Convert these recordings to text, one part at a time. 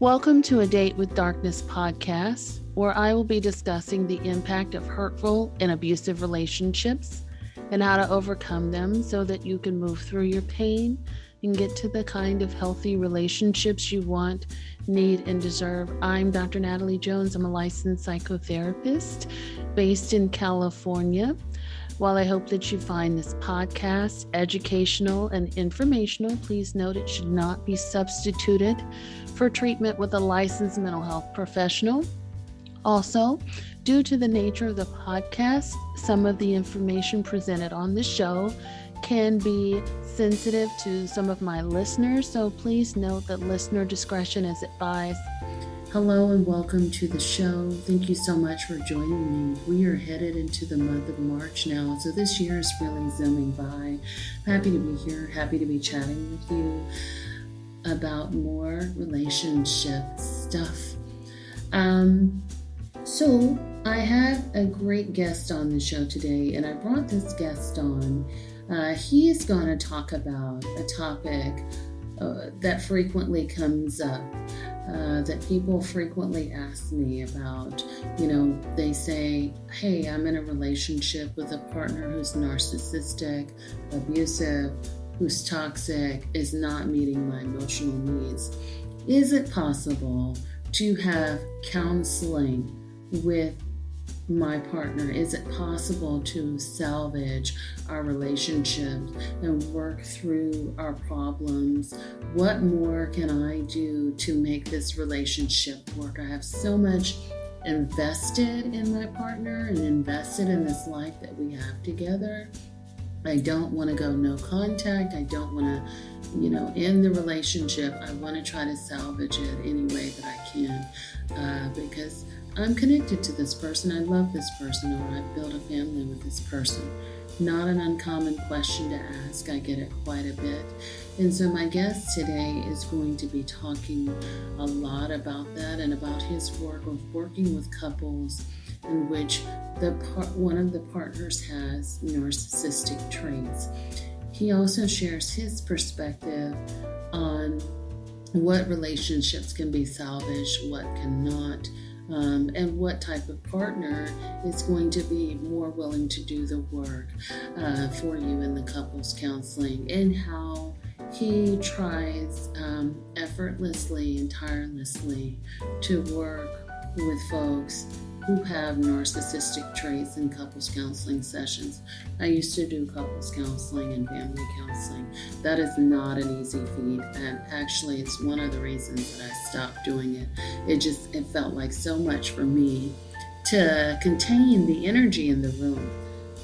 Welcome to A Date with Darkness podcast, where I will be discussing the impact of hurtful and abusive relationships and how to overcome them so that you can move through your pain and get to the kind of healthy relationships you want, need, and deserve. I'm Dr. Natalie Jones. I'm a licensed psychotherapist based in California. While I hope that you find this podcast educational and informational, please note it should not be substituted for treatment with a licensed mental health professional. Also, due to the nature of the podcast, some of the information presented on the show can be sensitive to some of my listeners, so please note that listener discretion is advised. Hello and welcome to the show. Thank you so much for joining me. We are headed into the month of March now, so this year is really zooming by. Happy to be here, happy to be chatting with you about more relationship stuff. So I have a great guest on the show today, and I brought this guest on. He's going to talk about a topic that frequently comes up. That people frequently ask me about. They say, hey, I'm in a relationship with a partner who's narcissistic, abusive, who's toxic, is not meeting my emotional needs. Is it possible to have counseling with my partner? Is it possible to salvage our relationship and work through our problems? What more can I do to make this relationship work? I have so much invested in my partner and invested in this life that we have together. I don't want to go no contact. I don't want to, end the relationship. I want to try to salvage it any way that I can because I'm connected to this person. I love this person, or I've built a family with this person. Not an uncommon question to ask. I get it quite a bit. And so my guest today is going to be talking a lot about that and about his work of working with couples in which one of the partners has narcissistic traits. He also shares his perspective on what relationships can be salvaged, what cannot, and what type of partner is going to be more willing to do the work for you in the couples counseling, and how he tries effortlessly and tirelessly to work with folks who have narcissistic traits in couples counseling sessions. I used to do couples counseling and family counseling. That is not an easy feat, and actually it's one of the reasons that I stopped doing it. It felt like so much for me to contain the energy in the room.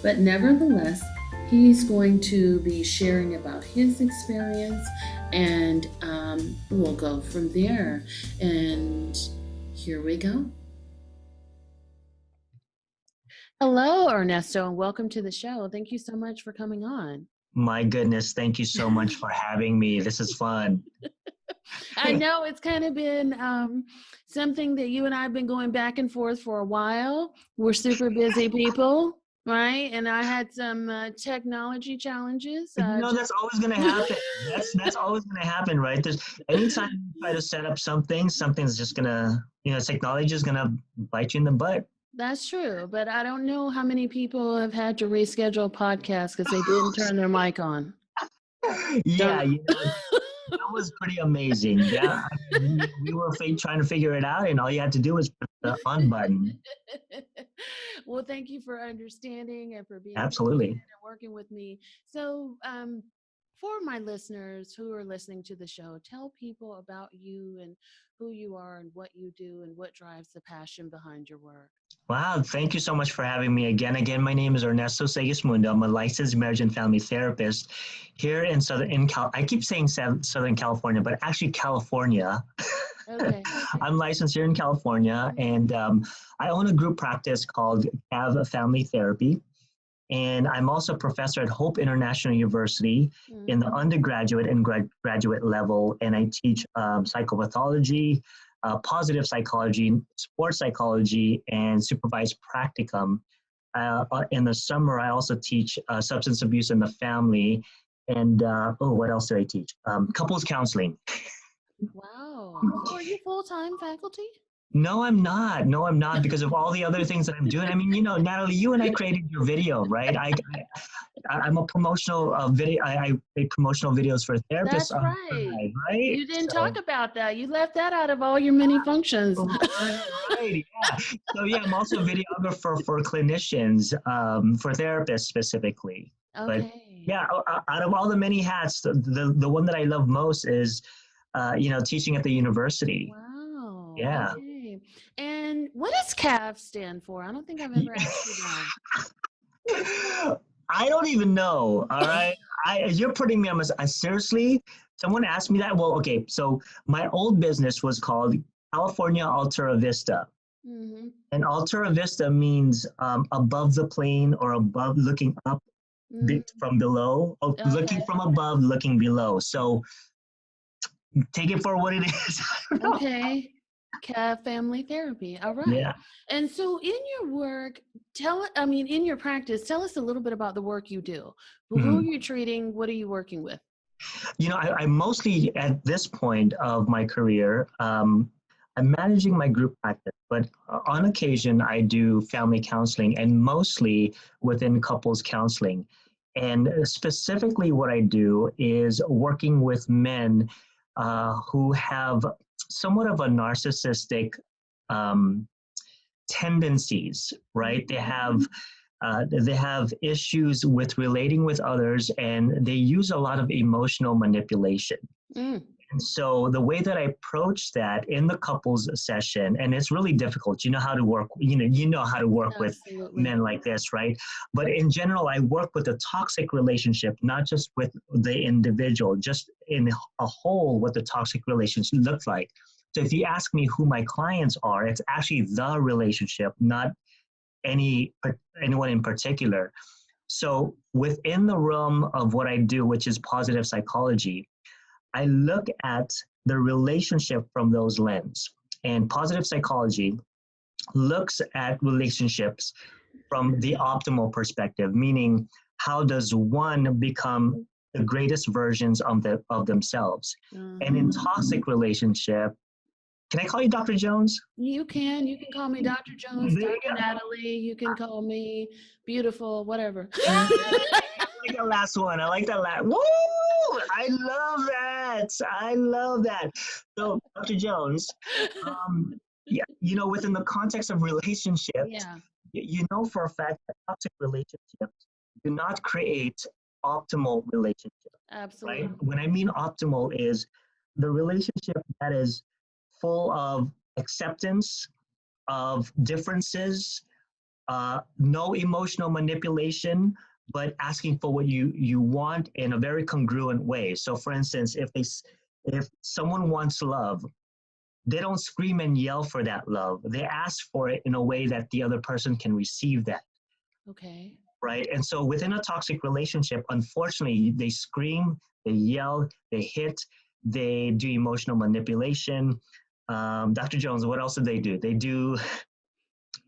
But nevertheless, he's going to be sharing about his experience, and we'll go from there. And here we go. Hello, Ernesto, and welcome to the show. Thank you so much for coming on. My goodness, thank you so much for having me. This is fun. I know it's kind of been something that you and I have been going back and forth for a while. We're super busy people, right? And I had some technology challenges. That's always going to happen. That's always going to happen, right? Anytime you try to set up something's just going to, technology is going to bite you in the butt. That's true, but I don't know how many people have had to reschedule a podcast because they didn't turn their mic on. Yeah, that was pretty amazing. Yeah, we were trying to figure it out, and all you had to do was put the on button. Well, thank you for understanding and for being absolutely and working with me. So, for my listeners who are listening to the show, tell people about you and who you are and what you do and what drives the passion behind your work. Wow, thank you so much for having me again. My name is Ernesto Segismundo. I'm a licensed marriage and family therapist here in I keep saying Southern California, but actually California. Okay. I'm licensed here in California, and I own a group practice called CAV Family Therapy. And I'm also a professor at Hope International University in the undergraduate and graduate level, and I teach psychopathology, positive psychology, sports psychology, and supervised practicum. In the summer, I also teach substance abuse in the family, and what else do I teach? Couples counseling. Wow. So are you full-time faculty? No, I'm not. No, I'm not, because of all the other things that I'm doing. I mean, Natalie, you and I created your video, right? I'm a promotional video. I make promotional videos for therapists That's on the right. side, right? You didn't talk So, about that. You left that out of all your many functions. right, yeah. So yeah, I'm also a videographer for clinicians, for therapists specifically. But Okay. yeah, out of all the many hats, the one that I love most is, teaching at the university. Wow. Yeah. Okay. And what does CAV stand for? I don't think I've ever asked you I don't even know. All right. You're putting me on seriously, someone asked me that. Well, okay. So my old business was called California Altura Vista. that. Mm-hmm. And Altura Vista means above the plane, or above, looking up from below, looking Okay. from above, looking below. So take it for what it is. I don't know. Okay. CAV Family Therapy. All right. Yeah. And so in your work, in your practice, tell us a little bit about the work you do. Who are Mhm. you treating? What are you working with? I mostly, at this point of my career, I'm managing my group practice, but on occasion I do family counseling, and mostly within couples counseling. And specifically, what I do is working with men who have somewhat of a narcissistic um, tendencies, right? They have issues with relating with others, and they use a lot of emotional manipulation. Mm. And so the way that I approach that in the couples session, and it's really difficult, you know how to work, how to work with Absolutely. men like this, right? But in general, I work with a toxic relationship, not just with the individual, just in a whole, what the toxic relationship looks like. So if you ask me who my clients are, it's actually the relationship, not anyone in particular. So within the realm of what I do, which is positive psychology, I look at the relationship from those lens. And positive psychology looks at relationships from the optimal perspective, meaning how does one become the greatest versions of themselves. And in toxic relationship, can I call you Dr. Jones? You can call me Dr. Jones, There you Dr. go. Natalie. You can call me beautiful, whatever. I like that last one. I like that last. Woo! I love that. I love that. So, Dr. Jones, yeah, within the context of relationships, Yeah, you know for a fact that toxic relationships do not create optimal relationships, absolutely. right? When I mean optimal is the relationship that is full of acceptance of differences, no emotional manipulation, but asking for what you want in a very congruent way. So, for instance, if someone wants love, they don't scream and yell for that love. They ask for it in a way that the other person can receive that. Okay. Right. And so within a toxic relationship, unfortunately, they scream, they yell, they hit, they do emotional manipulation. Dr. Jones, what else do? They do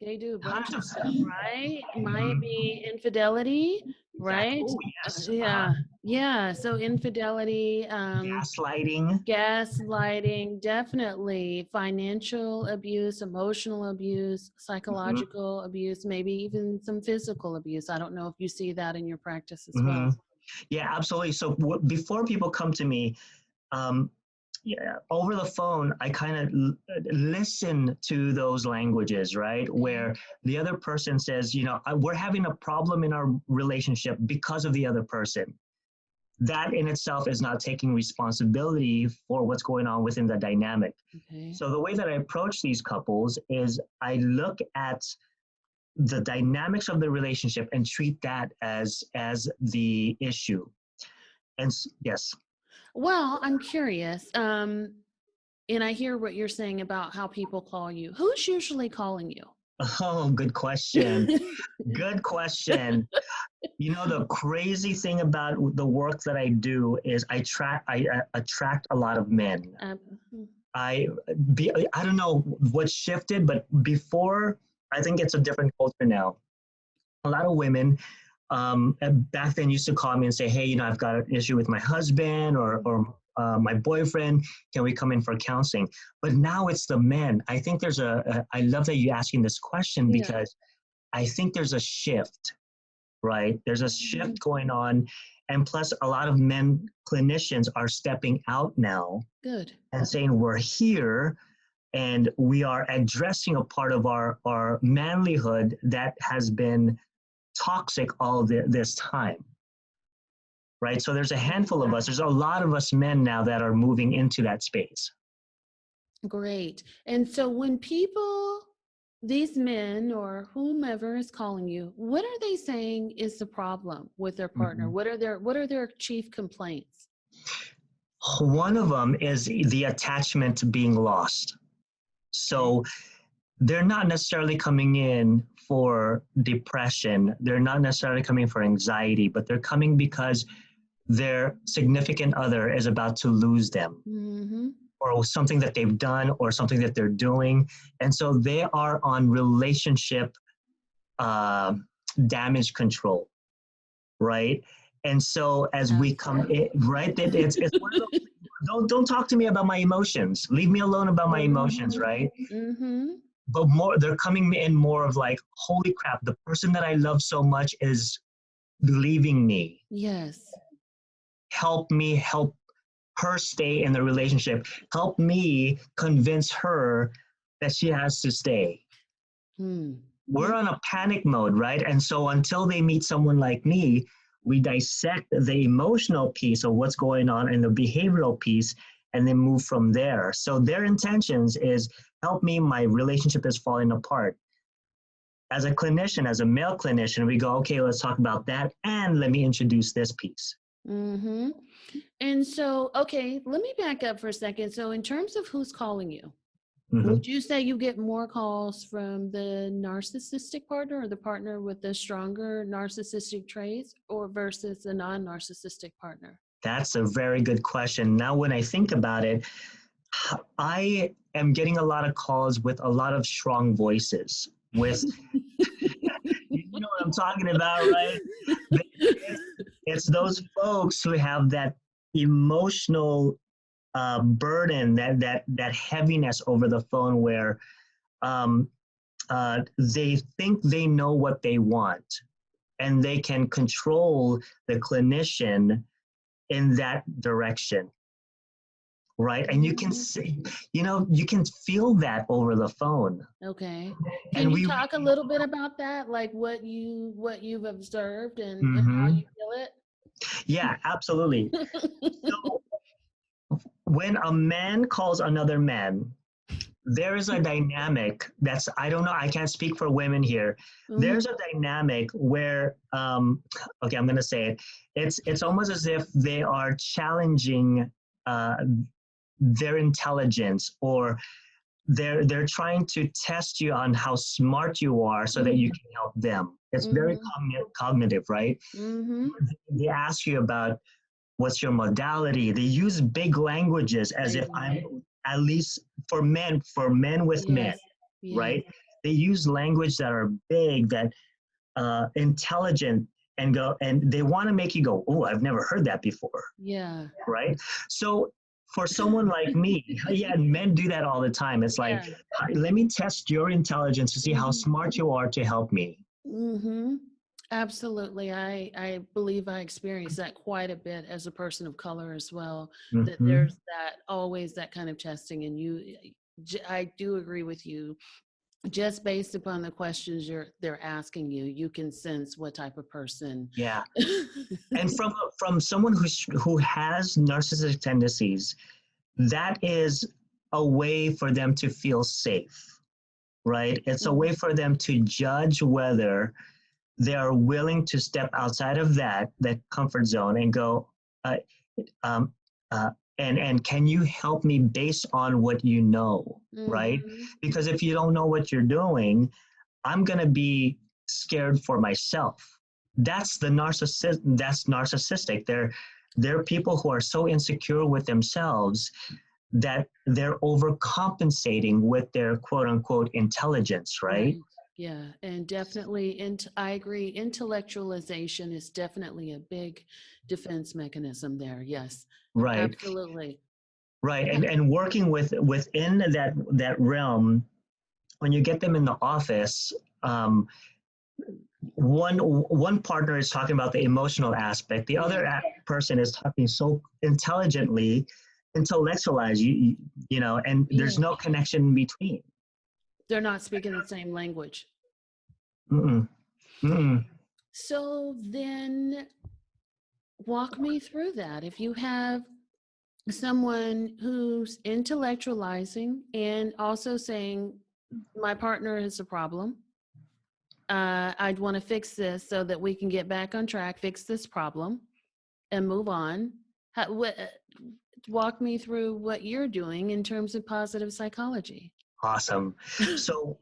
a bunch Tons of of stuff. stuff, right? Might Mhm. be infidelity, Exactly. right? Oh, yes. Yeah, yeah. So infidelity, Gaslighting. gaslighting, definitely financial abuse, emotional abuse, Mhm. psychological abuse, maybe even some physical abuse. I don't know if you see that in your practice as Mhm. well. Yeah, absolutely. So before people come to me, um, yeah, over the phone, I kind of listen to those languages, right? Okay. Where the other person says, we're having a problem in our relationship because of the other person. That in itself is not taking responsibility for what's going on within the dynamic. Okay. So the way that I approach these couples is I look at the dynamics of the relationship and treat that as the issue. And yes. Well, I'm curious. And I hear what you're saying about how people call you. Who's usually calling you? Oh, good question. Good question. The crazy thing about the work that I do is I attract a lot of men. Um, I I don't know what shifted, but before, I think it's a different culture now. A lot of women back then used to call me and say, hey, I've got an issue with my husband, or my boyfriend? Can we come in for counseling? But now it's the men. I think there's I love that you're asking this question because I think there's a shift, right? There's a shift going on. And plus, a lot of men clinicians are stepping out now. Good. And saying we're here and we are addressing a part of our manlyhood that has been toxic all this time. Right? So there's a handful of us. There's a lot of us men now that are moving into that space. Great. And so when these men or whomever is calling you, what are they saying is the problem with their partner? Mm-hmm. What are their chief complaints? One of them is the attachment being lost. So they're not necessarily coming in for depression. They're not necessarily coming for anxiety, but they're coming because their significant other is about to lose them, or something that they've done or something that they're doing. And so they are on relationship damage control, right? And so as we come in, right, it's one of those, don't talk to me about my emotions. Leave me alone about my emotions, right? But they're coming in more of like, holy crap, the person that I love so much is leaving me. Yes. Help me help her stay in the relationship. Help me convince her that she has to stay. We're on a panic mode, right? And so until they meet someone like me, we dissect the emotional piece of what's going on and the behavioral piece and then move from there. So their intentions is, help me, my relationship is falling apart. As a clinician, as a male clinician, we go, okay, let's talk about that. And let me introduce this piece. And so, okay, let me back up for a second. So in terms of who's calling you, would you say you get more calls from the narcissistic partner or the partner with the stronger narcissistic traits, or versus the non-narcissistic partner? That's a very good question. Now, when I think about it, I am getting a lot of calls with a lot of strong voices. With, you know what I'm talking about, right? It's those folks who have that emotional burden, that heaviness over the phone, where they think they know what they want, and they can control the clinician in that direction, right? And you can see, you can feel that over the phone. Okay. Can you talk a little bit about that, like what you've observed and how you feel it? Yeah, absolutely. So when a man calls another man, there is a dynamic that's, I don't know, I can't speak for women here. There's a dynamic where, okay, I'm going to say it. It's almost as if they are challenging their intelligence, or they're trying to test you on how smart you are so that you can help them. It's very cognitive, right? They ask you about what's your modality. They use big languages as if I'm, at least for men with men, right? They use language that are big, that intelligent, and they want to make you go, oh, I've never heard that before. Yeah. Right? So for someone like me, men do that all the time. It's like, let me test your intelligence to see how smart you are to help me. Absolutely. I believe I experienced that quite a bit as a person of color as well, that there's always that kind of testing. And I do agree with you. Just based upon the questions they're asking you, you can sense what type of person. Yeah. And from someone who has narcissistic tendencies, that is a way for them to feel safe, right? It's a way for them to judge whether they are willing to step outside of that comfort zone and go, and can you help me based on what you know, right? Because if you don't know what you're doing, I'm going to be scared for myself. That's narcissistic. They're people who are so insecure with themselves that they're overcompensating with their quote unquote intelligence, right? Yeah, and definitely, I agree. Intellectualization is definitely a big defense mechanism there. Yes, Right, absolutely. right. Ha- And working within that realm, when you get them in the office, um, one partner is talking about the emotional aspect, the Yeah, other person is talking so intelligently, intellectualized, you know, and yeah. there's no connection in between. They're not speaking the same language. Mm-mm, mm-mm. So then walk me through that. If you have someone who's intellectualizing and also saying, my partner is a problem. I'd want to fix this so that we can get back on track, fix this problem, and move on. Walk me through what you're doing in terms of positive psychology. Awesome. So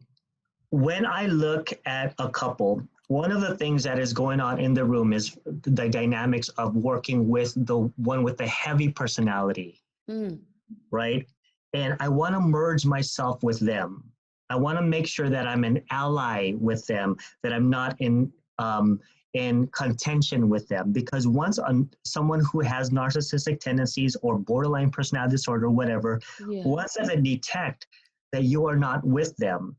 when I look at a couple, one of the things that is going on in the room is the dynamics of working with the one with the heavy personality, Mm, right? And I want to merge myself with them. I want to make sure that I'm an ally with them, that I'm not in contention with them. Because once someone who has narcissistic tendencies or borderline personality disorder, whatever, yeah, once they detect that you are not with them,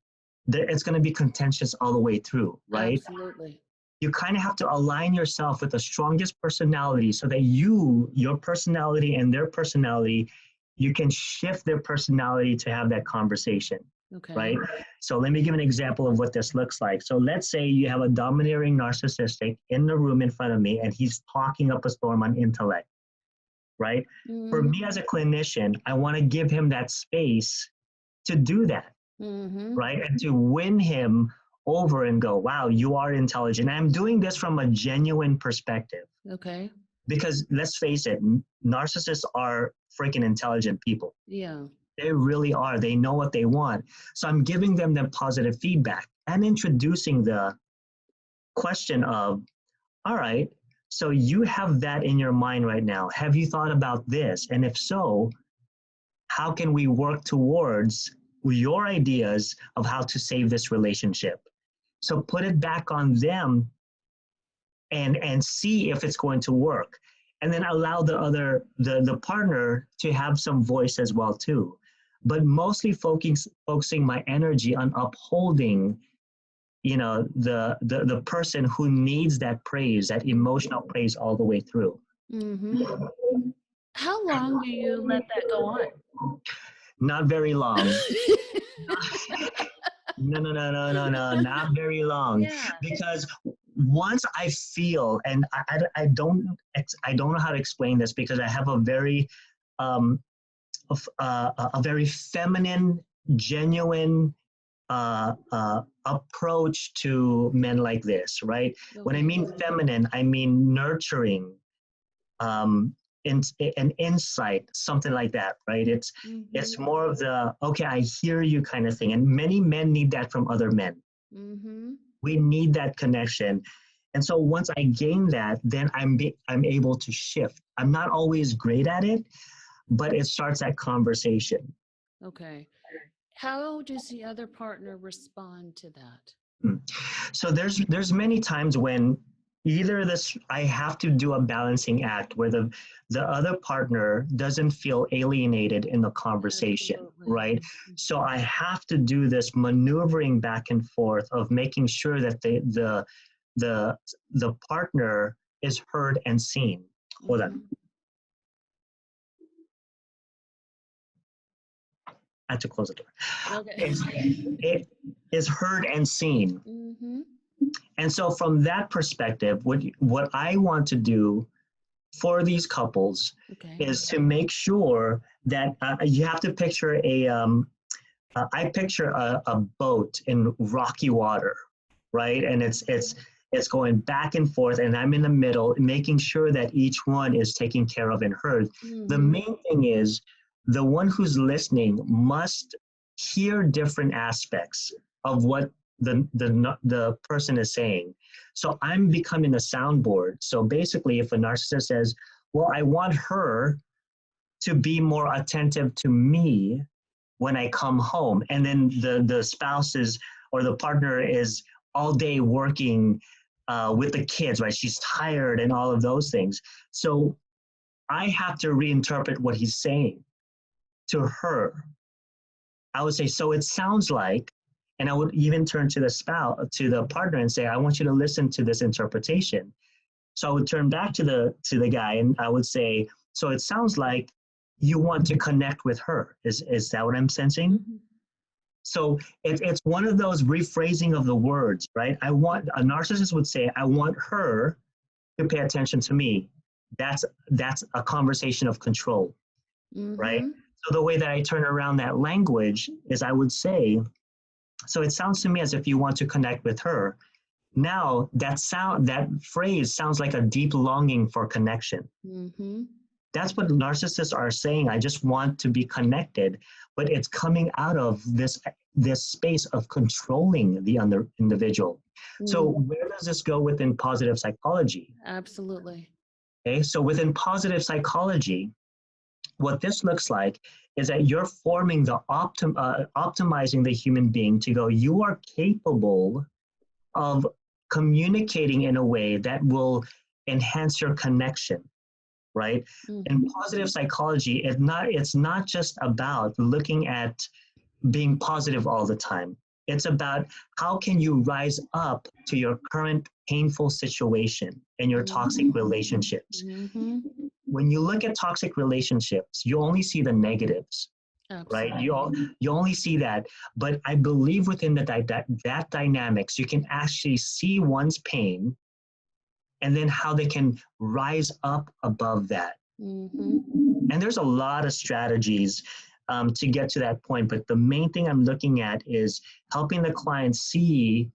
it's going to be contentious all the way through, right? absolutely. You kind of have to align yourself with the strongest personality so that your personality and their personality, you can shift their personality to have that conversation, Okay. right? So let me give an example of what this looks like. So let's say you have a domineering narcissistic in the room in front of me and he's talking up a storm on intellect, right? For Mm-hmm. me as a clinician, I want to give him that space to do that, Mm-hmm. right? And to win him over and go, wow, you are intelligent. I'm doing this from a genuine perspective Okay. because let's face it, narcissists are freaking intelligent people. Yeah. They really are. They know what they want. So I'm giving them that positive feedback and introducing the question of, all right, so you have that in your mind right now. Have you thought about this? And if so, how can we work towards your ideas of how to save this relationship? So put it back on them and see if it's going to work. And then allow the partner to have some voice as well too. But mostly focusing my energy on upholding, you know, the person who needs that praise, that emotional praise all the way through. Mm-hmm. How long do you let that go on? Not very long. No, no, no, no, no, no, not very long. Yeah. Because once I feel, and I don't know how to explain this because I have a very, a very feminine, genuine approach to men like this, right? When I Okay. mean feminine, I mean nurturing, um, an insight, something like that, right? It's Mm-hmm. more of the okay, I hear you kind of thing, and many men need that from other men. Mm-hmm. We need that connection, and so once I gain that, then I'm able to shift. I'm not always great at it, but it starts that conversation. Okay. How does the other partner respond to that? Mm. So there's many times when either this I have to do a balancing act where the other partner doesn't feel alienated in the conversation, Absolutely. right? So I have to do this maneuvering back and forth of making sure that the partner is heard and seen. Hold on. Mm-hmm. I had to close the door. Okay. It is heard and seen. Mm-hmm. And so from that perspective, what I want to do for these couples Okay. is to make sure that you have to picture I picture a boat in rocky water, right? And it's going back and forth, and I'm in the middle, making sure that each one is taken care of and heard. The Mm-hmm. main thing is the one who's listening must hear different aspects of what the person is saying. So I'm becoming a soundboard. So basically, if a narcissist says, "Well, I want her to be more attentive to me when I come home," and then the spouse is, or the partner is all day working with the kids, right? She's tired and all of those things. So I have to reinterpret what he's saying to her. I would say, so it sounds like, and I would even turn to the partner and say, I want you to listen to this interpretation. So I would turn back to the guy and I would say, so it sounds like you want to connect with her. Is that what I'm sensing? Mm-hmm. So it's one of those rephrasing of the words, right? A narcissist would say, I want her to pay attention to me. That's a conversation of control, mm-hmm. right? So the way that I turn around that language is I would say, so it sounds to me as if you want to connect with her. Now that phrase sounds like a deep longing for connection. Mm-hmm. That's what narcissists are saying. I just want to be connected, but it's coming out of this space of controlling the other individual. Mm-hmm. So where does this go within positive psychology? Absolutely. Okay, so within positive psychology, what this looks like is that you're forming the optimizing the human being to go, you are capable of communicating in a way that will enhance your connection, right? Mm-hmm. In positive psychology, it's not just about looking at being positive all the time. It's about how can you rise up to your current painful situation and your mm-hmm. toxic relationships. Mm-hmm. When you look at toxic relationships, you only see the negatives. Absolutely. Right? You only see that. But I believe within that dynamics, you can actually see one's pain and then how they can rise up above that. Mm-hmm. And there's a lot of strategies to get to that point. But the main thing I'm looking at is helping the client see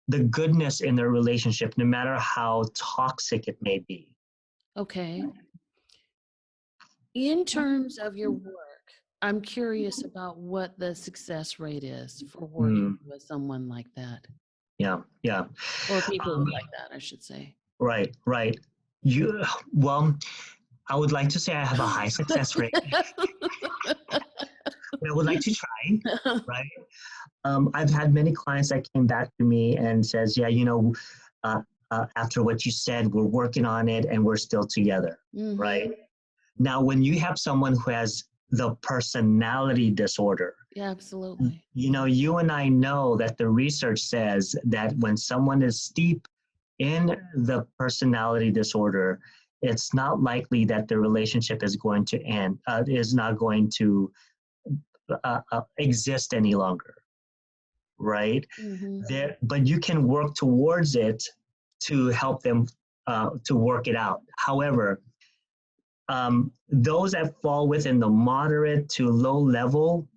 the goodness in their relationship, no matter how toxic it may be. Okay. In terms of your work, I'm curious about what the success rate is for working with someone like that. Yeah. Or people like that, I should say. Right. Well, I would like to say I have a high success rate. I would like to try, right? I've had many clients that came back to me and says, yeah, after what you said, we're working on it and we're still together, mm-hmm. right? Now, when you have someone who has the personality disorder. Yeah, absolutely. You and I know that the research says that when someone is steep in the personality disorder, it's not likely that the relationship is going to end, is not going to exist any longer, right? Mm-hmm. But you can work towards it to help them to work it out. However, those that fall within the moderate to low level,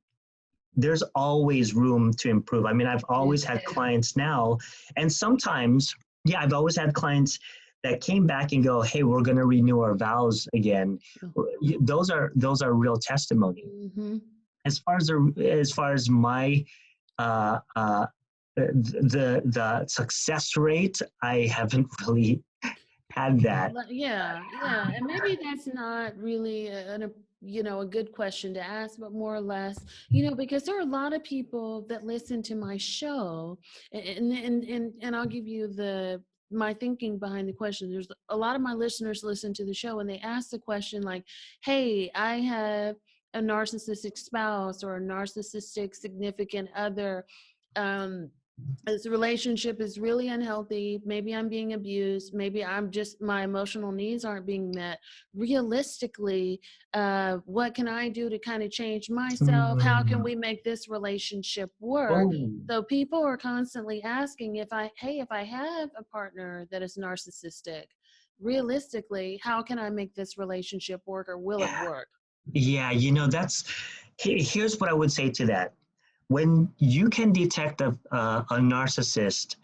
there's always room to improve. I mean, I've always had clients now, and sometimes, I've always had clients that came back and go, hey, we're going to renew our vows again. Those are real testimony. Mm-hmm. As far as my the success rate, I haven't really had that. Yeah. And maybe that's not really a good question to ask, but more or less, because there are a lot of people that listen to my show, and I'll give you my thinking behind the question. There's a lot of my listeners listen to the show and they ask the question like, hey, I have a narcissistic spouse or a narcissistic significant other. This relationship is really unhealthy. Maybe I'm being abused. Maybe my emotional needs aren't being met. Realistically, what can I do to kind of change myself? How can we make this relationship work? So people are constantly asking if I have a partner that is narcissistic, realistically, how can I make this relationship work, or will it work? Yeah, here's what I would say to that. When you can detect a narcissist,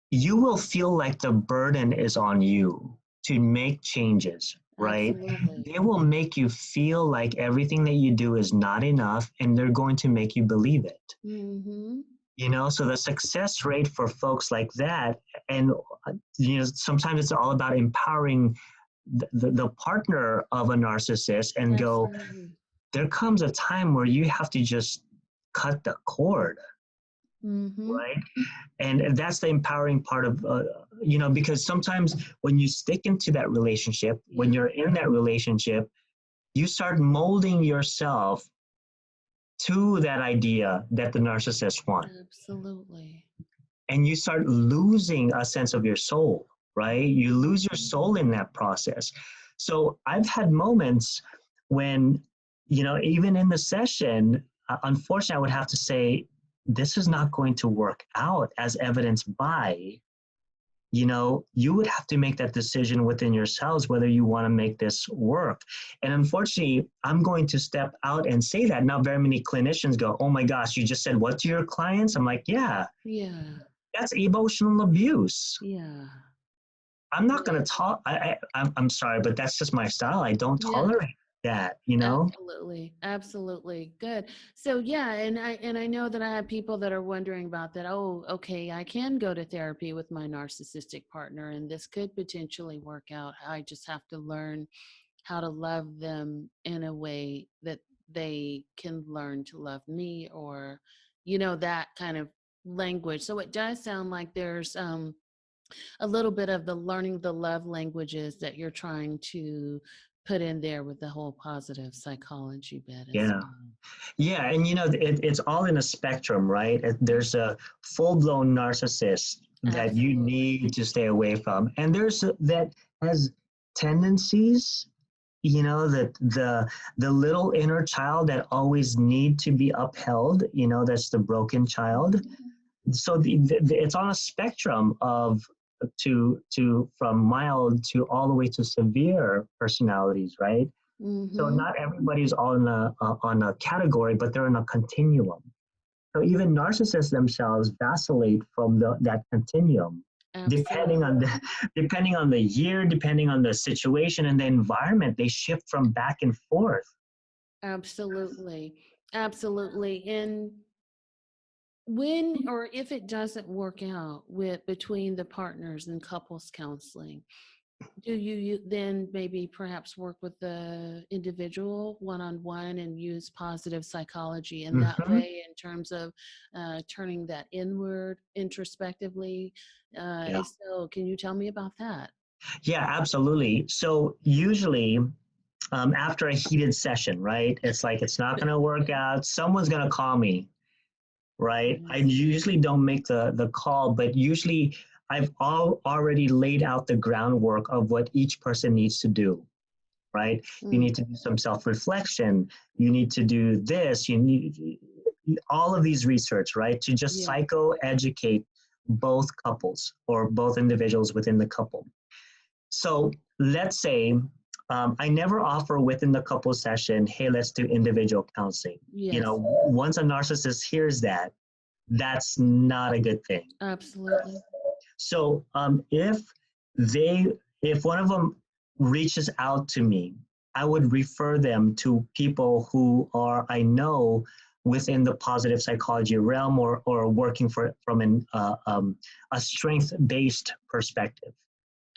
you will feel like the burden is on you to make changes, right? Absolutely. They will make you feel like everything that you do is not enough, and they're going to make you believe it. Mm-hmm. So the success rate for folks like that, and sometimes it's all about empowering the partner of a narcissist and Absolutely. Go, there comes a time where you have to just cut the cord, right? And that's the empowering part of, because sometimes when you stick into that relationship, when you're in that relationship, you start molding yourself to that idea that the narcissist wants. Absolutely. And you start losing a sense of your soul, right? You lose your soul in that process. So I've had moments when, even in the session, unfortunately, I would have to say, this is not going to work out as evidenced by, you would have to make that decision within yourselves whether you want to make this work. And unfortunately, I'm going to step out and say that. Not very many clinicians go, oh my gosh, you just said what to your clients? I'm like, yeah. That's emotional abuse. Yeah. I'm not going to talk. I'm sorry, but that's just my style. I don't tolerate that, Absolutely. Good. So and I know that I have people that are wondering about that. Oh, okay, I can go to therapy with my narcissistic partner and this could potentially work out. I just have to learn how to love them in a way that they can learn to love me, or that kind of language. So it does sound like there's a little bit of the learning the love languages that you're trying to put in there with the whole positive psychology bit as well. Yeah, and it's all in a spectrum, right? There's a full-blown narcissist that you need to stay away from, and there's that has tendencies, that the little inner child that always need to be upheld, that's the broken child. So it's on a spectrum of from mild to all the way to severe personalities, right? So not everybody's all on a category, but they're in a continuum. So even narcissists themselves vacillate from that continuum, depending on the year, depending on the situation and the environment. They shift from back and forth. Absolutely. And when or if it doesn't work out between the partners in couples counseling, do you then maybe perhaps work with the individual one-on-one and use positive psychology in that way in terms of turning that inward introspectively? So can you tell me about that? Yeah, absolutely. So usually after a heated session, right, it's like it's not going to work out. Someone's going to call me. Right. I usually don't make the call, but usually I've already laid out the groundwork of what each person needs to do. Right. You need to do some self-reflection. You need to do this. You need all of these research, right, to just psycho-educate both couples or both individuals within the couple. So let's say I never offer within the couple session, hey, let's do individual counseling. Once a narcissist hears that, that's not a good thing. Absolutely. So if one of them reaches out to me, I would refer them to people who I know within the positive psychology realm or working from a strength-based perspective.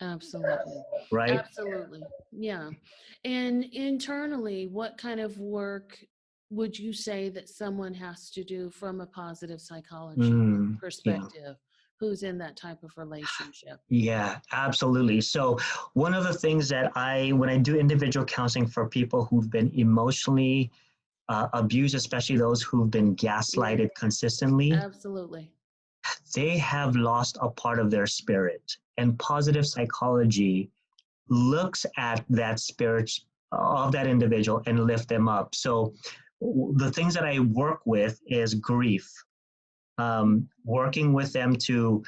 Absolutely. Right? Absolutely. Yeah. And internally, what kind of work would you say that someone has to do from a positive psychology perspective who's in that type of relationship? Yeah, absolutely. So one of the things that when I do individual counseling for people who've been emotionally abused, especially those who've been gaslighted consistently, absolutely, they have lost a part of their spirit. And positive psychology looks at that spirit of that individual and lift them up. So the things that I work with is grief, working with them to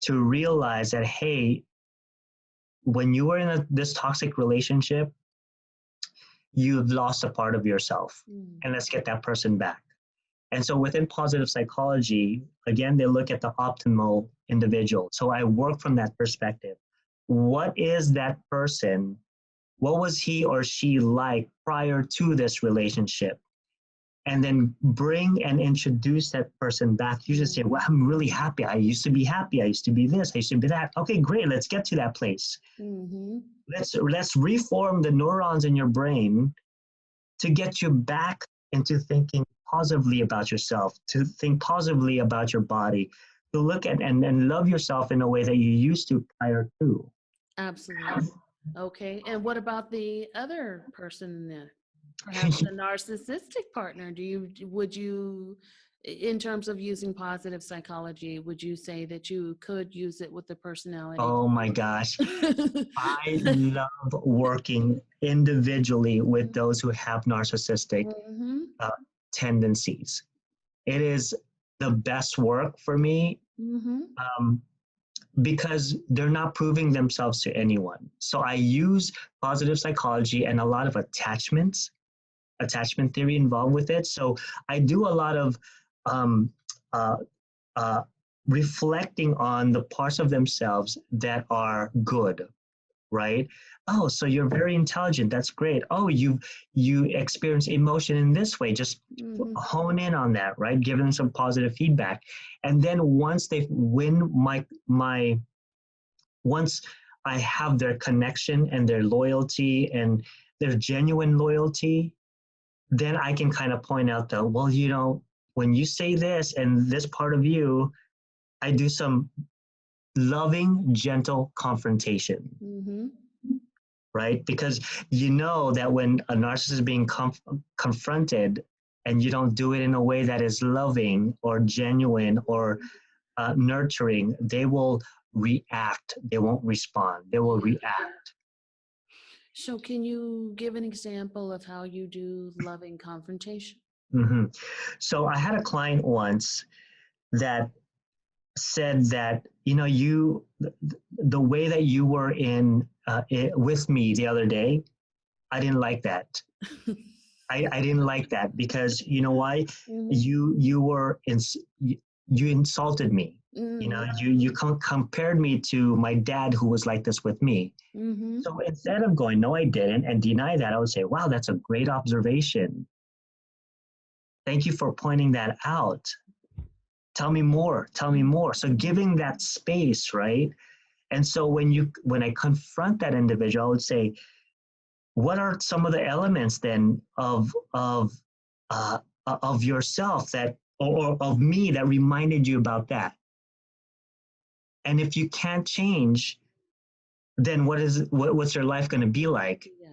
realize that, hey, when you were in this toxic relationship, you've lost a part of yourself, and let's get that person back. And so within positive psychology, again, they look at the optimal individual. So I work from that perspective. What is that person? What was he or she like prior to this relationship? And then bring and introduce that person back. You just say, well, I'm really happy. I used to be happy. I used to be this. I used to be that. Okay, great. Let's get to that place. Let's reform the neurons in your brain to get you back into thinking positively about yourself, to think positively about your body, to look at and love yourself in a way that you used to prior to. Absolutely. Okay. And what about the other person, perhaps the narcissistic partner? Would you, in terms of using positive psychology, would you say that you could use it with the personality? Oh my gosh. I love working individually with those who have narcissistic Mm-hmm. tendencies. It is the best work for me, Mm-hmm. because they're not proving themselves to anyone. So I use positive psychology and a lot of attachment theory involved with it. So I do a lot of um, uh, uh, reflecting on the parts of themselves that are good, right? Oh, so you're very intelligent. That's great. Oh, you experience emotion in this way. Just Mm-hmm. hone in on that, right? Give them some positive feedback. And then once they win my once I have their connection and their loyalty and their genuine loyalty, then I can kind of point out that, well, when you say this and this part of you, I do some loving, gentle confrontation. Mm-hmm. Right? Because you know that when a narcissist is being confronted and you don't do it in a way that is loving or genuine or nurturing, they will react. They won't respond. They will react. So can you give an example of how you do loving confrontation? Mm-hmm. So I had a client once that said that, the way that you were with me the other day, I didn't like that. I didn't like that because you know why? Mm-hmm. You insulted me. You compared me to my dad who was like this with me. Mm-hmm. So instead of going, no, I didn't, and deny that, I would say, wow, that's a great observation. Thank you for pointing that out. Tell me more. Tell me more. So giving that space, right? And so when I confront that individual, I would say, what are some of the elements then of yourself that or of me that reminded you about that? And if you can't change, then what's your life going to be like? Yeah.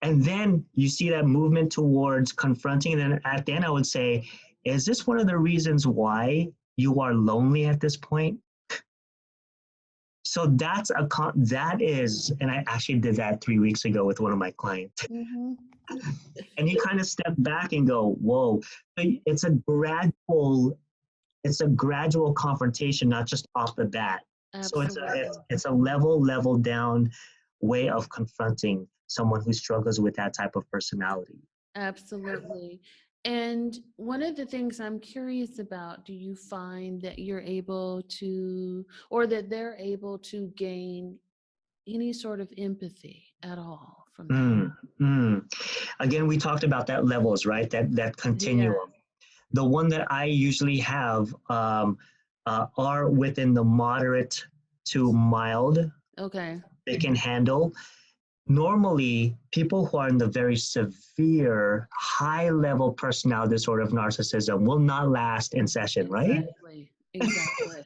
And then you see that movement towards confronting. And then at the end, I would say, is this one of the reasons why you are lonely at this point? So that is, and I actually did that 3 weeks ago with one of my clients. Mm-hmm. And you kind of step back and go, whoa, it's a gradual confrontation, not just off the bat. Absolutely. So it's a level down way of confronting someone who struggles with that type of personality. Absolutely. And one of the things I'm curious about, do you find that you're able to, or that they're able to gain any sort of empathy at all from that? Again, we talked about that levels, right? That continuum. Yeah. The one that I usually have are within the moderate to mild. Okay. They can handle. Normally, people who are in the very severe, high-level personality disorder of narcissism will not last in session, right? Exactly.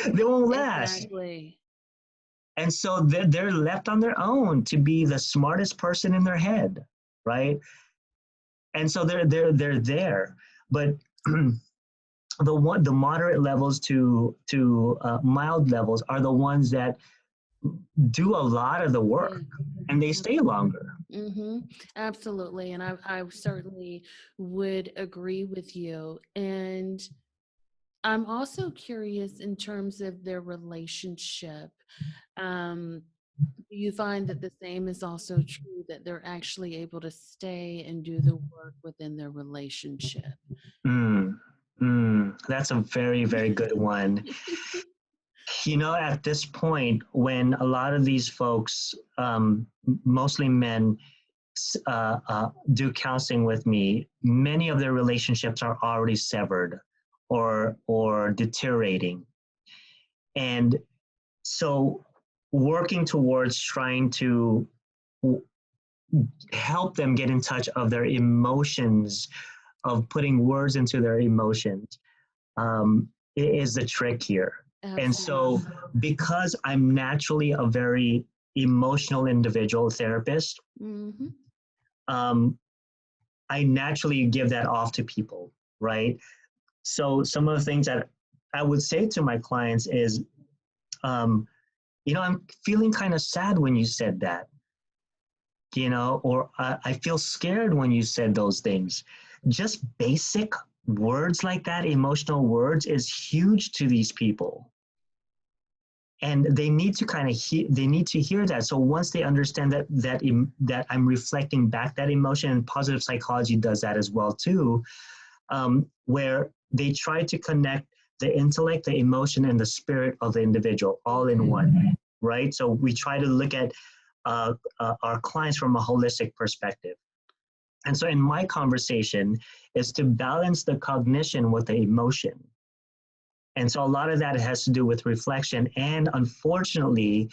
They won't last. Exactly. And so they're left on their own to be the smartest person in their head, right? And so they're there. But the moderate levels to mild levels are the ones that do a lot of the work and they stay longer. Mm-hmm. Absolutely. And I certainly would agree with you. And I'm also curious in terms of their relationship. Do you find that the same is also true, that they're actually able to stay and do the work within their relationship? That's a very, very good one. At this point, when a lot of these folks, mostly men, do counseling with me, many of their relationships are already severed or deteriorating. And so working towards trying to help them get in touch of their emotions, of putting words into their emotions, is the trick here. Absolutely. And so because I'm naturally a very emotional individual therapist, Mm-hmm. I naturally give that off to people, right? So some of the things that I would say to my clients is, I'm feeling kind of sad when you said that, or I feel scared when you said those things. Just basic words like that, emotional words, is huge to these people. And they need to they need to hear that. So once they understand that I'm reflecting back that emotion, and positive psychology does that as well too, where they try to connect the intellect, the emotion, and the spirit of the individual all in one, right? So we try to look at our clients from a holistic perspective. And so in my conversation is to balance the cognition with the emotion. And so a lot of that has to do with reflection. And unfortunately,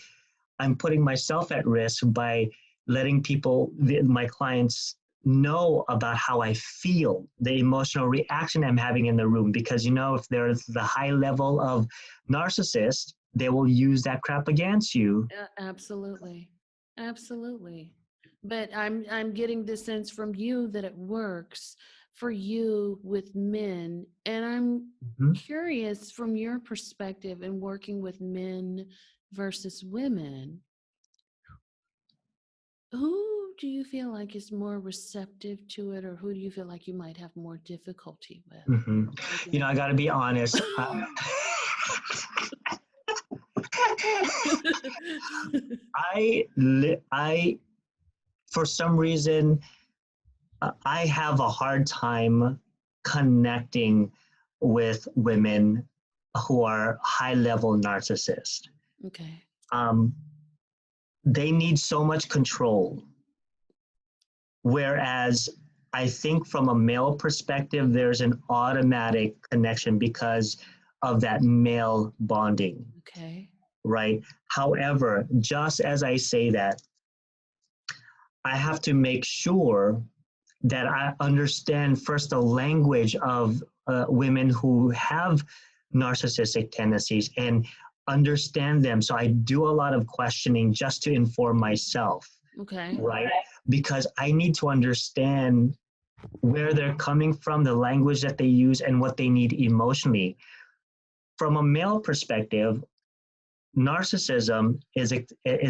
I'm putting myself at risk by letting my clients, know about how I feel, the emotional reaction I'm having in the room. Because, if there's the high level of narcissist, they will use that crap against you. Absolutely. Absolutely. But I'm getting the sense from you that it works for you with men. And I'm curious from your perspective in working with men versus women, who do you feel like is more receptive to it, or who do you feel like you might have more difficulty with? I got to be honest. I, for some reason, I have a hard time connecting with women who are high level narcissists. Okay. They need so much control. Whereas I think from a male perspective, there's an automatic connection because of that male bonding. Okay. Right? However, just as I say that, I have to make sure that I understand first the language of women who have narcissistic tendencies and understand them. So I do a lot of questioning just to inform myself. Okay. Right? Because I need to understand where they're coming from, the language that they use, and what they need emotionally. From a male perspective, narcissism is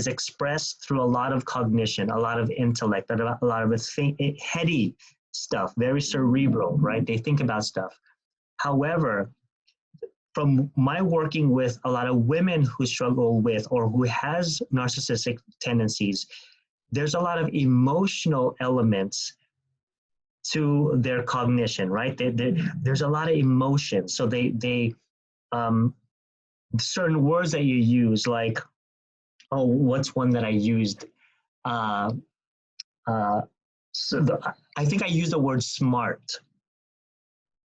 expressed through a lot of cognition, a lot of intellect, a lot of heady stuff, very cerebral, right? They think about stuff. However, from my working with a lot of women who struggle with or who has narcissistic tendencies, there's a lot of emotional elements to their cognition, right? There's a lot of emotion. So they certain words that you use, like, what's one that I used? I think I used the word smart.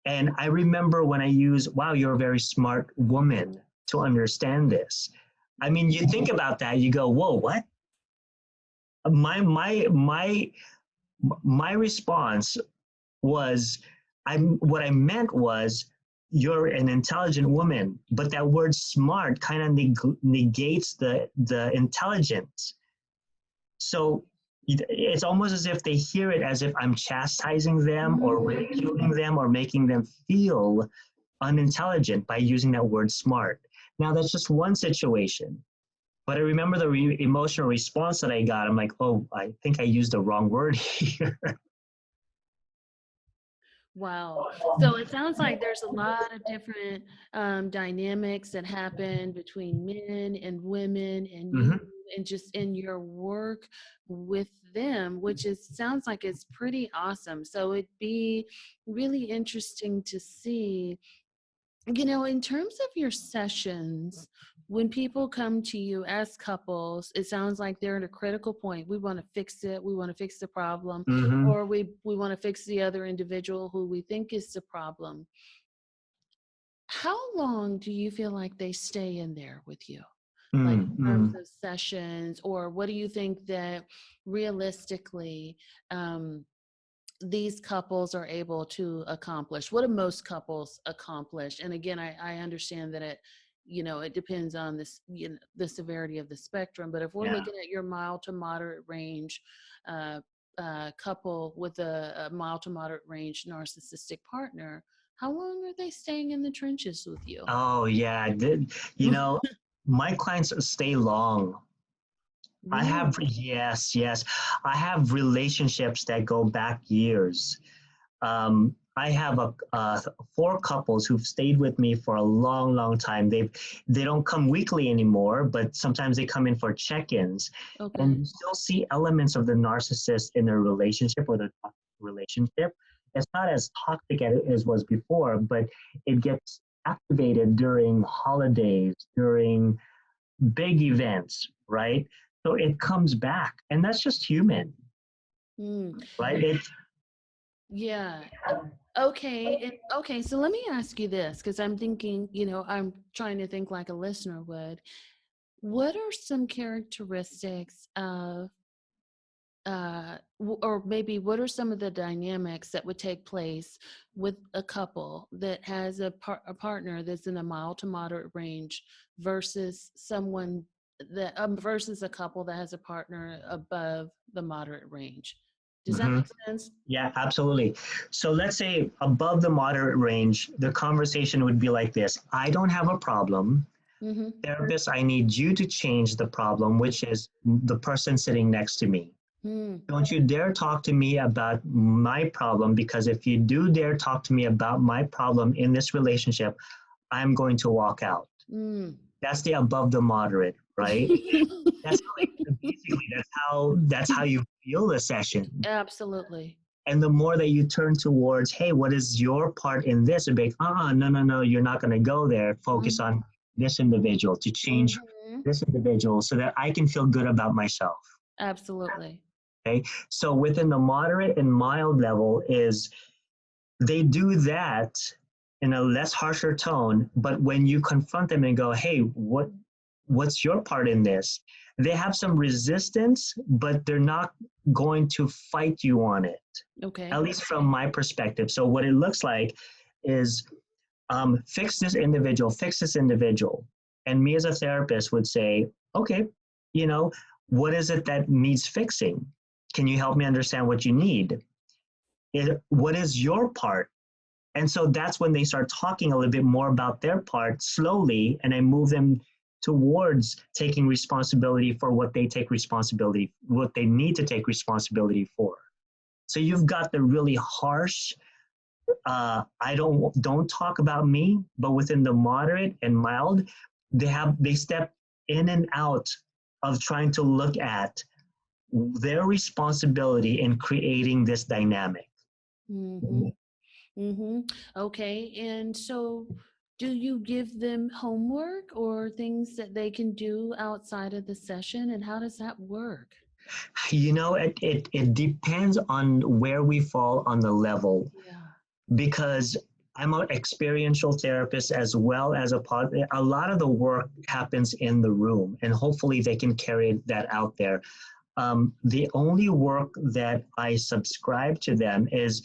And I remember when I used, wow, you're a very smart woman to understand this. I mean, you think about that, you go, whoa, what? My response was, what I meant was, you're an intelligent woman, but that word smart kind of negates the intelligence. So it's almost as if they hear it as if I'm chastising them or ridiculing them or making them feel unintelligent by using that word smart. Now, that's just one situation. But I remember the emotional response that I got. I'm like, oh, I think I used the wrong word here. Wow. So it sounds like there's a lot of different dynamics that happen between men and women and you, and just in your work with them, which sounds like it's pretty awesome. So it'd be really interesting to see, in terms of your sessions, when people come to you as couples, it sounds like they're at a critical point. We want to fix it. We want to fix the problem, or we want to fix the other individual who we think is the problem. How long do you feel like they stay in there with you? like Mm, in terms mm. of sessions, or what do you think that realistically these couples are able to accomplish? What do most couples accomplish? And again, I understand that it depends on this, the severity of the spectrum. But if we're Yeah. looking at your mild to moderate range uh, couple with a mild to moderate range narcissistic partner, how long are they staying in the trenches with you? Oh, yeah. You know, my clients stay long. I Really? have, yes, yes. I have relationships that go back years. I have four couples who've stayed with me for a long, long time. They don't come weekly anymore, but sometimes they come in for check-ins, and Okay. you still see elements of the narcissist in their relationship or their toxic relationship. It's not as toxic as it was before, but it gets activated during holidays, during big events, right? So it comes back, and that's just human, Mm. right? It, Yeah. Okay. Okay. So let me ask you this, because I'm thinking, I'm trying to think like a listener would. What are some characteristics of, or maybe what are some of the dynamics that would take place with a couple that has a partner that's in a mild to moderate range versus someone versus a couple that has a partner above the moderate range? Does that mhm. make sense? Yeah, absolutely. So let's say above the moderate range, the conversation would be like this. I don't have a problem. Mm-hmm. Therapist, I need you to change the problem, which is the person sitting next to me. Mm, Don't you dare talk to me about my problem, because if you do dare talk to me about my problem in this relationship, I'm going to walk out. mm. That's the above the moderate, right? That's how, like, basically that's how you feel the session. Absolutely. And the more that you turn towards, hey, what is your part in this? And be like, no, no, no, you're not going to go there. Focus Mm-hmm. on this individual to change Mm-hmm. this individual so that I can feel good about myself. Absolutely. Okay. So within the moderate and mild level is they do that in a less harsher tone, but when you confront them and go, hey, what's your part in this? They have some resistance, but they're not going to fight you on it, at Okay. least from my perspective. So what it looks like is fix this individual, fix this individual. And me as a therapist would say, okay, you know, what is it that needs fixing? Can you help me understand what you need? What is your part? And so that's when they start talking a little bit more about their part slowly, and I move them towards taking responsibility for what they need to take responsibility for. So you've got the really harsh, I don't talk about me, but within the moderate and mild, they step in and out of trying to look at their responsibility in creating this dynamic. Mm-hmm. Mm-hmm. Okay. And so do you give them homework or things that they can do outside of the session? And how does that work? It depends on where we fall on the level, Yeah. because I'm an experiential therapist as well as a lot of the work happens in the room, and hopefully they can carry that out there. The only work that I subscribe to them is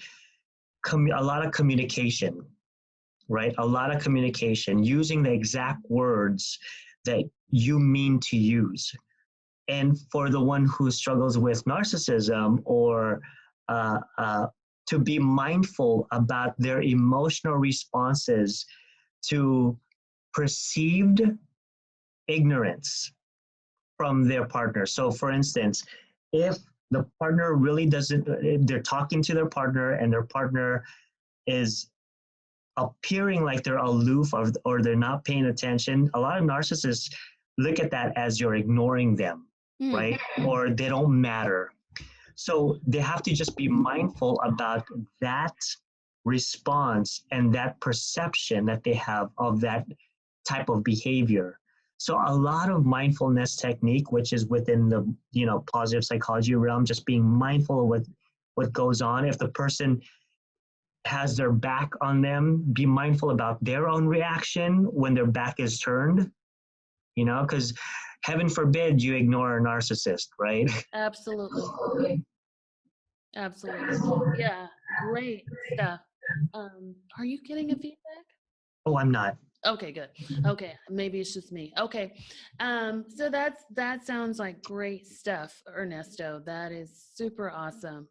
a lot of communication, right? A lot of communication, using the exact words that you mean to use. And for the one who struggles with narcissism, or uh, uh, to be mindful about their emotional responses to perceived ignorance from their partner. So, for instance, if the partner really doesn't, if they're talking to their partner and their partner is appearing like they're aloof, or they're not paying attention, a lot of narcissists look at that as you're ignoring them, Hmm. right? Or they don't matter. So they have to just be mindful about that response and that perception that they have of that type of behavior. So a lot of mindfulness technique, which is within the positive psychology realm, just being mindful of what goes on. If the person has their back on them, be mindful about their own reaction when their back is turned. because heaven forbid you ignore a narcissist, right? Absolutely. Absolutely. Yeah, great stuff. Are you getting a feedback? Oh, I'm not. Okay, good. Okay, maybe it's just me. Okay. So that sounds like great stuff, Ernesto. That is super awesome.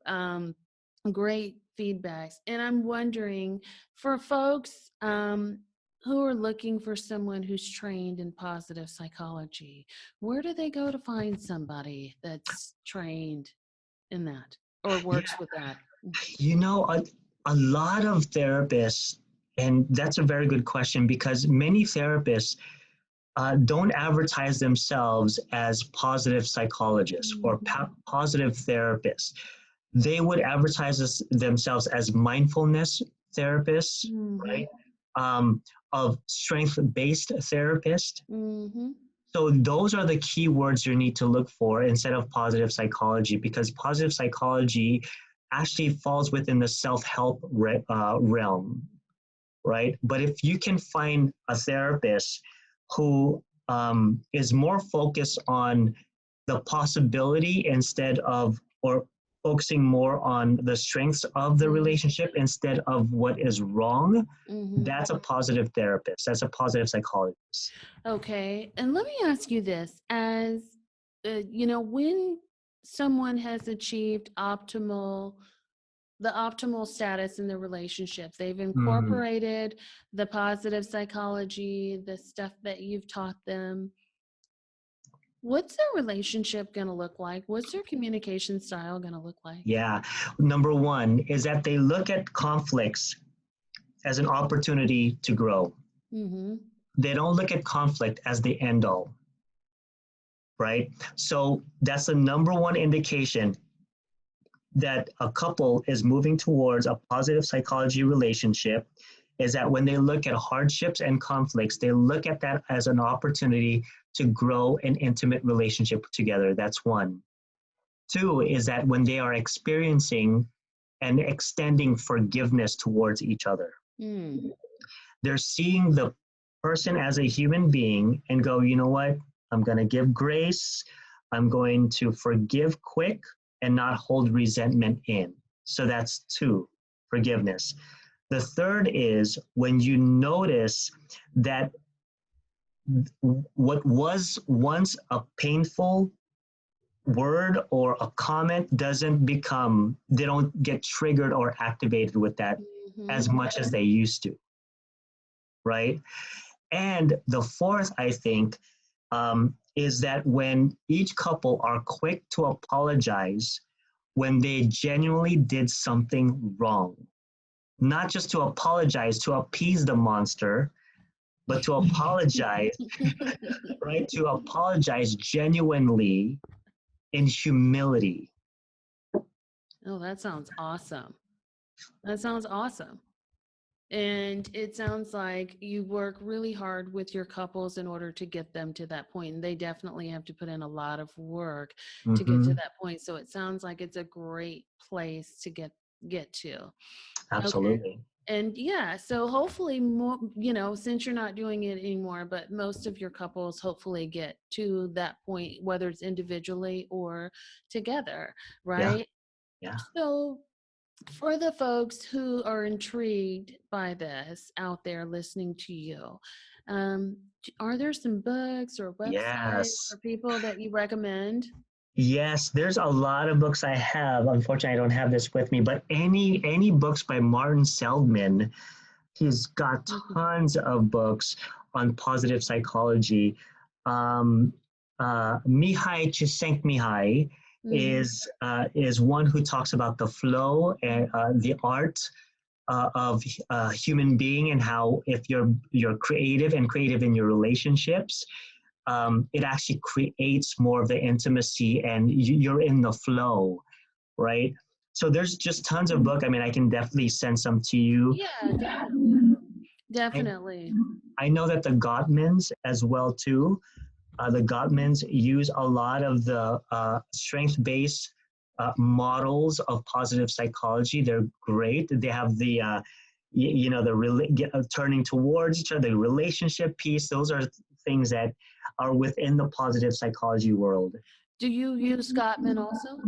Great feedbacks. And I'm wondering for folks who are looking for someone who's trained in positive psychology, where do they go to find somebody that's trained in that or works with that? A lot of therapists, and that's a very good question because many therapists don't advertise themselves as positive psychologists or positive therapists. They would advertise themselves as mindfulness therapists, right? Of strength-based therapists. So those are the key words you need to look for instead of positive psychology, because positive psychology actually falls within the self-help realm, right? But if you can find a therapist who is more focused on the possibility instead of, or focusing more on the strengths of the relationship instead of what is wrong, that's a positive therapist. That's a positive psychologist. Okay. And let me ask you this, as when someone has achieved the optimal status in the relationship, they've incorporated the positive psychology, the stuff that you've taught them. What's their relationship going to look like? What's their communication style going to look like? Yeah. Number one is that they look at conflicts as an opportunity to grow. They don't look at conflict as the end all, right? So that's the number one indication that a couple is moving towards a positive psychology relationship, is that when they look at hardships and conflicts, they look at that as an opportunity to grow an intimate relationship together. That's one. Two is that when they are experiencing and extending forgiveness towards each other, they're seeing the person as a human being and go, you know what? I'm going to give grace. I'm going to forgive quick and not hold resentment in. So that's two, forgiveness. The third is when you notice that what was once a painful word or a comment they don't get triggered or activated with that as much as they used to, right? And the fourth, I think, is that when each couple are quick to apologize when they genuinely did something wrong. Not just to apologize to appease the monster, but to apologize, right? To apologize genuinely in humility. Oh, that sounds awesome. That sounds awesome. And it sounds like you work really hard with your couples in order to get them to that point. And they definitely have to put in a lot of work to get to that point. So it sounds like it's a great place to get to. Absolutely. Okay. And yeah, so hopefully more, since you're not doing it anymore, but most of your couples hopefully get to that point, whether it's individually or together, right? Yeah. So for the folks who are intrigued by this out there listening to you, are there some books or websites for people that you recommend? Yes, there's a lot of books I have. Unfortunately, I don't have this with me, but any books by Martin Seligman, he's got tons of books on positive psychology. Mihai Csikszentmihalyi is one who talks about the flow and the art of a human being, and how if you're creative in your relationships, it actually creates more of the intimacy and you're in the flow, right? So there's just tons of books. I mean, I can definitely send some to you. Yeah, definitely. I know that the Gottmans as well too. The Gottmans use a lot of the strength-based models of positive psychology. They're great. They have the turning towards each other, the relationship piece. Those are things that are within the positive psychology world. Do you use Gottman also?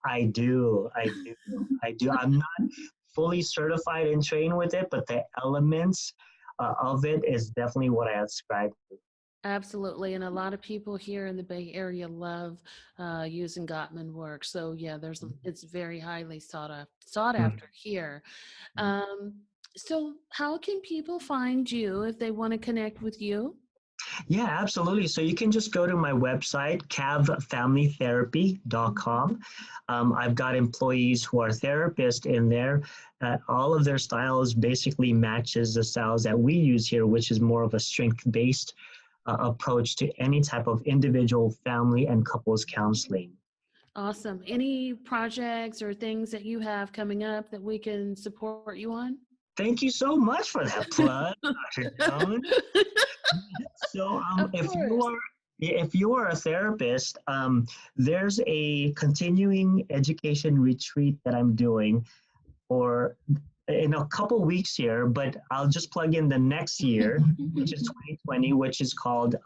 I do. I'm not fully certified and trained with it, but the elements of it is definitely what I ascribe to. Absolutely, and a lot of people here in the Bay Area love using Gottman work. So yeah, it's very highly sought after here. Um, so how can people find you if they want to connect with you? Yeah, absolutely. So you can just go to my website, cavfamilytherapy.com. I've got employees who are therapists in there. All of their styles basically matches the styles that we use here, which is more of a strength-based approach to any type of individual, family, and couples counseling. Awesome. Any projects or things that you have coming up that we can support you on? Thank you so much for that plug, Dr. Jones. So if you are a therapist, there's a continuing education retreat that I'm doing for in a couple weeks here, but I'll just plug in the next year, which is 2020, which is called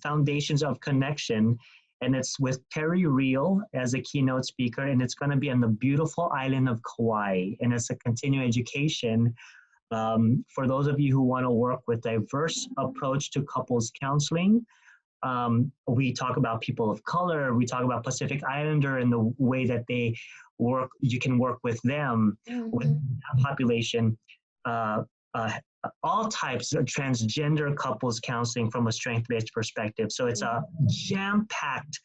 Foundations of Connection. And it's with Perry Reel as a keynote speaker, and it's going to be on the beautiful island of Kauai. And it's a continuing education for those of you who want to work with diverse approach to couples counseling. We talk about people of color, we talk about Pacific Islander and the way that they work, you can work with them, with that population, all types of transgender couples counseling from a strength-based perspective. So it's a jam-packed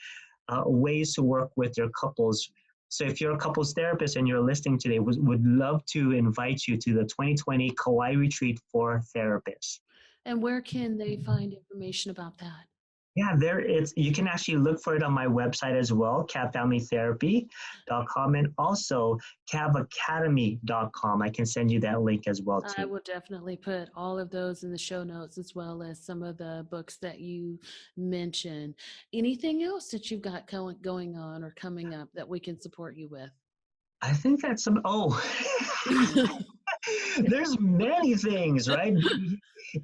ways to work with your couples. So if you're a couples therapist and you're listening today, would love to invite you to the 2020 Kauai Retreat for Therapists. And where can they find information about that? Yeah, you can actually look for it on my website as well, cavfamilytherapy.com, and also cavacademy.com. I can send you that link as well, too. I will definitely put all of those in the show notes, as well as some of the books that you mentioned. Anything else that you've got going on or coming up that we can support you with? I think that's there's many things, right?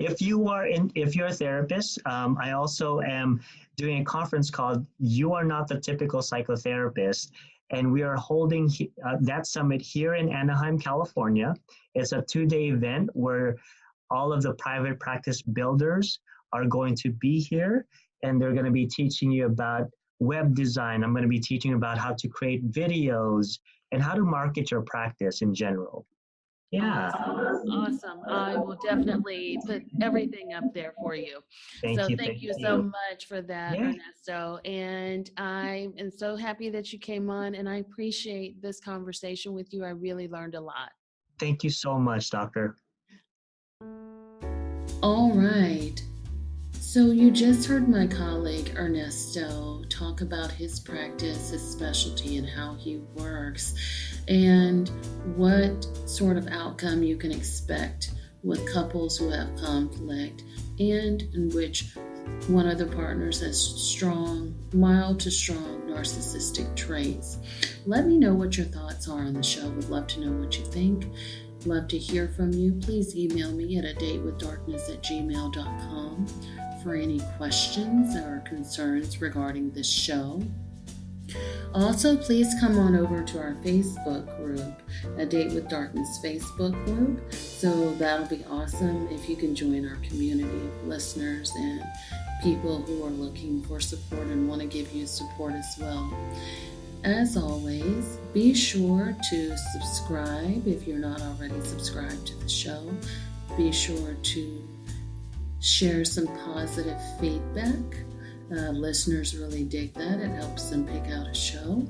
If you're a therapist, I also am doing a conference called You Are Not the Typical Psychotherapist, and we are holding that summit here in Anaheim, California. It's a 2-day event where all of the private practice builders are going to be here, and they're going to be teaching you about web design. I'm going to be teaching about how to create videos and how to market your practice in general. Yeah. Awesome. I will definitely put everything up there for you. Thank you so much for that, Ernesto. And I am so happy that you came on, and I appreciate this conversation with you. I really learned a lot. Thank you so much, Doctor. All right. So you just heard my colleague Ernesto talk about his practice, his specialty, and how he works, and what sort of outcome you can expect with couples who have conflict and in which one of the partners has mild to strong narcissistic traits. Let me know what your thoughts are on the show. Would love to know what you think. Love to hear from you. Please email me at adatewithdarkness@gmail.com for any questions or concerns regarding this show. Also, please come on over to our Facebook group, A Date with Darkness Facebook group. So that'll be awesome if you can join our community of listeners and people who are looking for support and want to give you support as well. As always, be sure to subscribe if you're not already subscribed to the show. Be sure to share some positive feedback. Listeners really dig that. It helps them pick out a show.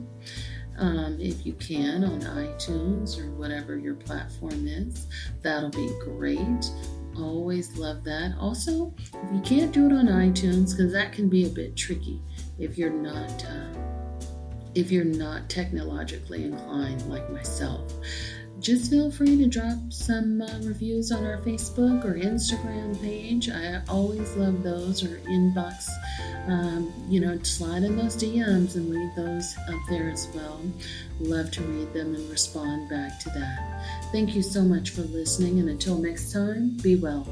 If you can, on iTunes or whatever your platform is, that'll be great. Always love that. Also, if you can't do it on iTunes, because that can be a bit tricky if you're not technologically inclined like myself, just feel free to drop some reviews on our Facebook or Instagram page. I always love those, or inbox, slide in those DMs and leave those up there as well. Love to read them and respond back to that. Thank you so much for listening, and until next time, be well.